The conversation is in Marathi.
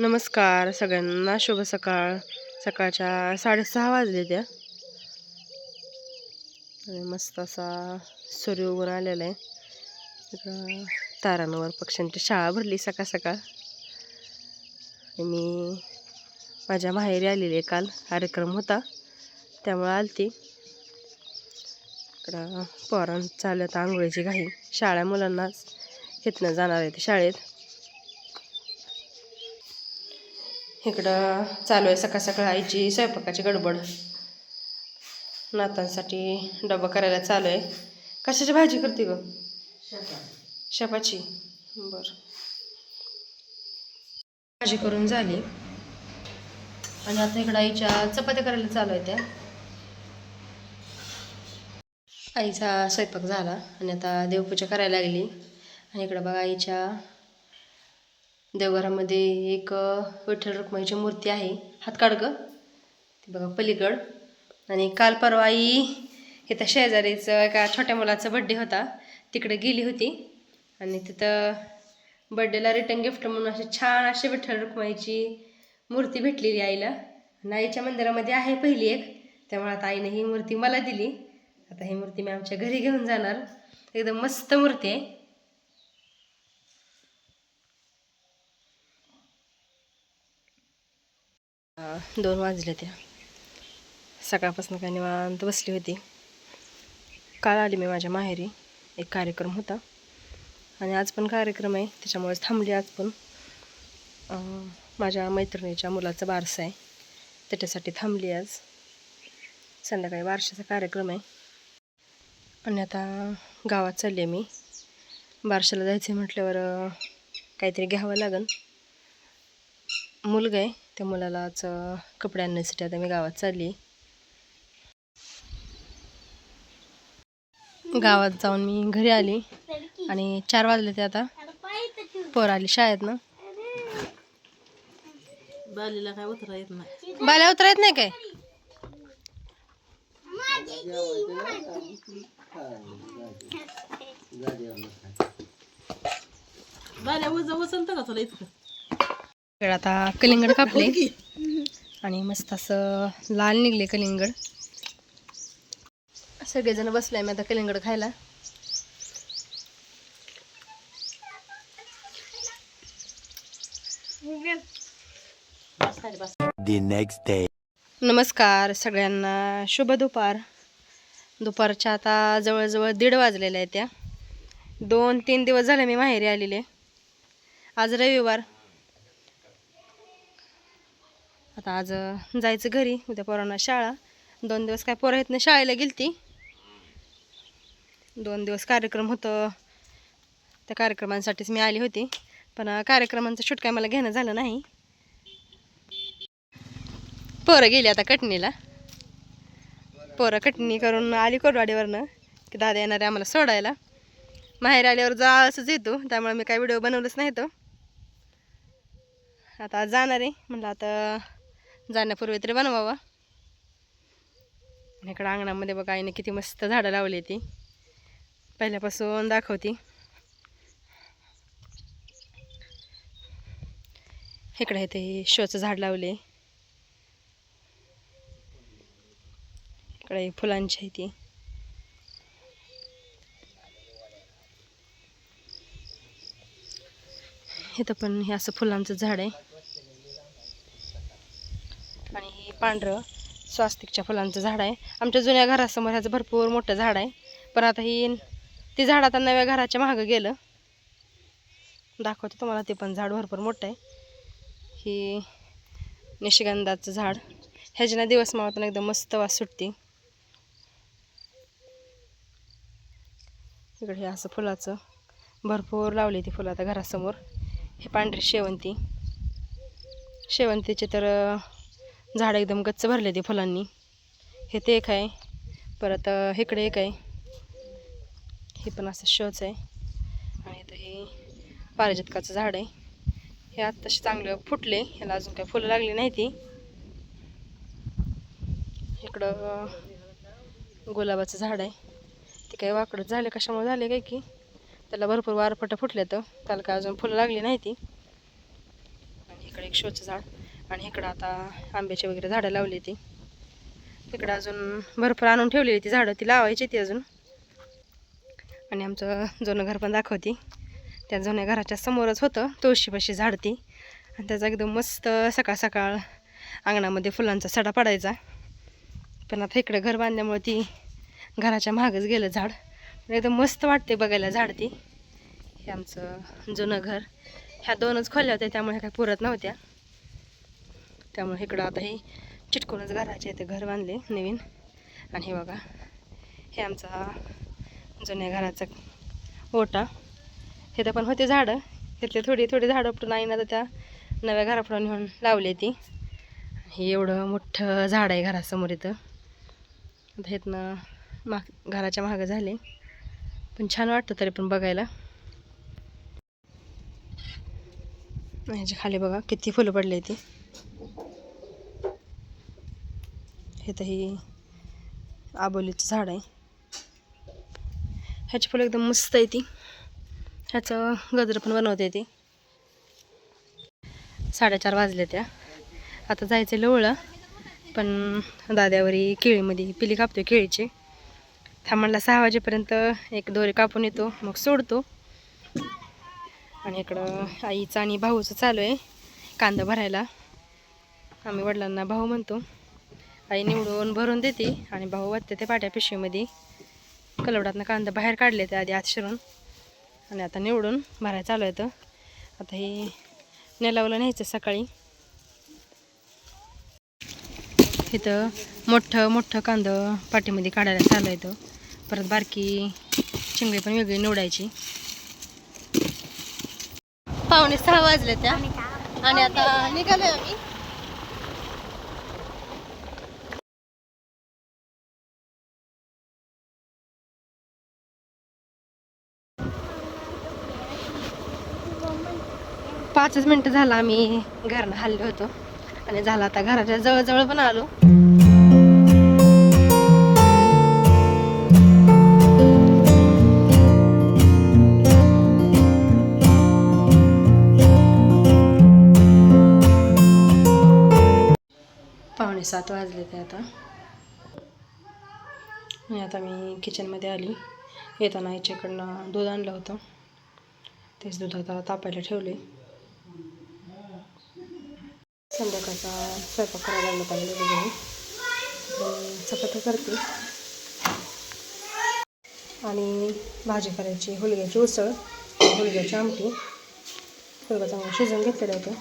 नमस्कार सगळ्यांना, शुभ सकाळ. सकाळच्या 6:30 वाजले त्या आणि मस्त असा सूर्य उगवून आलेला आहे. इकडं तारांवर पक्ष्यांची शाळा भरली सकाळ सकाळ. मी माझ्या माहेरी आलेली काल कार्यक्रम होता त्यामुळे आलती. इकडं पोरां चालत आंघोळीची घाई, शाळा मुलांनाच इथनं जाणार आहे ते शाळेत. इकडं चालू आहे सकाळ सकाळ आईची स्वयंपाकाची गडबड. नातांसाठी डबा करायला चालू आहे. कशाची भाजी करते ग? शेपाची. बरं, भाजी करून झाली आणि आता इकडं आईच्या चपात्या करायला चालू आहे त्या. आईचा स्वयंपाक झाला आणि आता देवपूजा करायला लागली. आणि इकडं बघा आईच्या देवघरामध्ये एक विठ्ठल रुक्माईची मूर्ती आहे. हात काढ ग. ती बघा पलीकड. आणि काल परवा आई इथं शेजारीचं एका छोट्या मुलाचा बड्डे होता, तिकडे गेली होती आणि तिथं बड्डेला रिटर्न गिफ्ट म्हणून अशी छान अशी विठ्ठल रुक्माईची मूर्ती भेटलेली आईला. आणि आईच्या मंदिरामध्ये आहे पहिली एक, त्यामुळे आता आईने ही मूर्ती मला दिली. आता ही मूर्ती मी आमच्या घरी घेऊन जाणार. एकदम मस्त मूर्ती आहे. दोन वाजले त्या. सकाळपासून काय निवांत बसली होती. काल आली मी माझ्या माहेरी, एक कार्यक्रम होता आणि आज पण कार्यक्रम आहे त्याच्यामुळेच थांबली. आज पण माझ्या मैत्रिणीच्या मुलाचा बारसा आहे त्याच्यासाठी थांबली. आज संध्याकाळी बारशाचा कार्यक्रम आहे आणि आता गावात चालले मी. बारशाला जायचं म्हटल्यावर काहीतरी घ्यावं लागेल. मुलगा आहे, त्या मुलालाच कपडे आणण्यासाठी आता मी गावात चालली. गावात जाऊन मी घरी आली आणि 4 वाजले ते. आता पोर आली शाळेत ना. बालीला काय उतरा येत नाही. बाल्या उतरा येत नाही काय? बाल्या उचलतं का तुला इतकं? आता कलिंगड कापले आणि मस्त असं लाल निघले कलिंगड. सगळेजण बसले मी आता कलिंगड खायला. The next day. नमस्कार सगळ्यांना, शुभ दुपार. दुपारच्या आता जवळजवळ 1:30 वाजलेल्या आहेत त्या. 2-3 दिवस झाले मी माहेरी आलेले. आज रविवार. आता आज जायचं घरी, उद्या पोरांना शाळा. 2 दिवस काय पोरं आहेत ना, शाळेला गेलती. 2 दिवस कार्यक्रम होतं, त्या कार्यक्रमांसाठीच मी आली होती. पण कार्यक्रमांचं शूट काय मला घेणं झालं नाही. पोरं गेली आता कटणीला. पोरं कटणी करून आली कोरवाडीवरनं की दादा येणार आहे आम्हाला सोडायला. माहेर आल्यावर जा असंच येतो, त्यामुळे मी काय व्हिडिओ बनवलंच नाही. तो आता जाणार आहे म्हणलं, आता जाण्यापूर्वी तरी बनवावा. इकडं अंगणामध्ये बघा आईने किती मस्त झाडं लावली. ती पहिल्यापासून दाखवती. इकडे ते शोचं झाड लावले. इकडे फुलांची आहे ती. इथं पण हे असं फुलांचं झाड आहे आणि हे पांढरं स्वास्तिकच्या फुलांचं झाड आहे. आमच्या जुन्या घरासमोर ह्याचं भरपूर मोठं झाड आहे, पण आता ते झाड आता नव्या घराच्या मागं गेलं. दाखवते तुम्हाला, ते पण झाड भरपूर मोठं आहे. ही निशिगंधाचं झाड, ह्याच्यानं दिवस मावताना एकदम मस्त वास सुटते. इकडे हे असं फुलाचं भरपूर लावले ती फुलं आता घरासमोर. हे पांढरी शेवंतीचे तर झाड एकदम गच्च भरले ते फुलांनी. हे ते एक आहे, परत इकडे एक आहे, हे पण असं शोच आहे. आणि इथं हे पारिजातकाचं झाड आहे. हे आत्ताशी चांगलं फुटले, ह्याला अजून काही फुलं लागली नाही. ती इकडं गुलाबाचं झाड आहे. ते काही वाकडं झाले, कशामुळे झाले काय की त्याला भरपूर वारपटं फुटले, तर त्याला काय अजून फुलं लागली नाही. ती इकडे एक शोचं झाड, आणि इकडं आता आंब्याची वगैरे झाडं लावली ती. इकडं अजून भरपूर आणून ठेवलेली ती झाडं, ती लावायची ती अजून. आणि आमचं जुनं घर पण दाखवते. त्या जुन्या घराच्या समोरच होतं तुळशीपाशी झाड ती, आणि त्याचा एकदम मस्त सकाळ सकाळ अंगणामध्ये फुलांचा सडा पडायचा. पण आता इकडे घर बांधल्यामुळे ती घराच्या मागच गेलं झाड. एकदम मस्त वाटते बघायला झाड ती. हे आमचं जुनं घर. ह्या 2च खोल्या होत्या त्यामुळे काही पुरत नव्हत्या, त्यामुळे इकडं आता हे चिटकूनच घराचे इथे घर बांधले नवीन. आणि हे बघा, हे आमचा जुन्या घराचा ओटा. हे तर पण होते झाडं, तिथले थोडी थोडी झाडं उपटून आईनं तर त्या नव्या घरापुढं नेऊन लावले ती. हे एवढं मोठं झाड आहे घरासमोर इथं. आता इथनं घराच्या मागं झाले, पण छान वाटतं तरी पण बघायला. ह्याच्या खाली बघा किती फुलं पडली ती. हे तर ही आबोलीचं झाड आहे. ह्याची फुलं एकदम मस्त आहे ती. ह्याचं गजर पण बनवते ती. 4:30 वाजले त्या. आता जायचं लोळं, पण दाद्यावरी केळीमध्ये पिली कापतो केळीची. थांबणला 6 वाजेपर्यंत एक दोरी कापून येतो, मग सोडतो. आणि इकडं आईचं आणि भाऊचं चालू आहे कांदा भरायला. आम्ही वडिलांना भाऊ म्हणतो. आई निवडून भरून देते आणि भाऊ वाटते ते पाट्या पिशवीमध्ये. कलवडातनं कांदा बाहेर काढले ते आधी आत शिरून, आणि आता निवडून भरायला चालू आहे. आता हे नेलावलं न्यायचं सकाळी. इथं मोठं मोठं कांदं पाठीमध्ये काढायला चालू आहे. परत बारकी चिंगळी पण वेगळी निवडायची. 5:45 वाजले त्या, आणि आता निघालोय आम्ही. पाचच मिनिटं झालं आम्ही घरनं हल्लो होतो, आणि झालं आता घराच्या जवळजवळ पण आलो. पावणे 7 वाजले ते आता. आणि आता मी किचनमध्ये आली. येताना आईच्याकडनं दूध आणलं होतं, तेच दूध आता तापायला ठेवले. संध्याकाळचा स्वयंपाक करायला लागलो पाहिजे दोघींनी. चपाती करते आणि भाजी करायची, हुलग्याची उसळ, हुलग्याची आमटी. हुलगा चांगला शिजवून घेतलेलं होतं.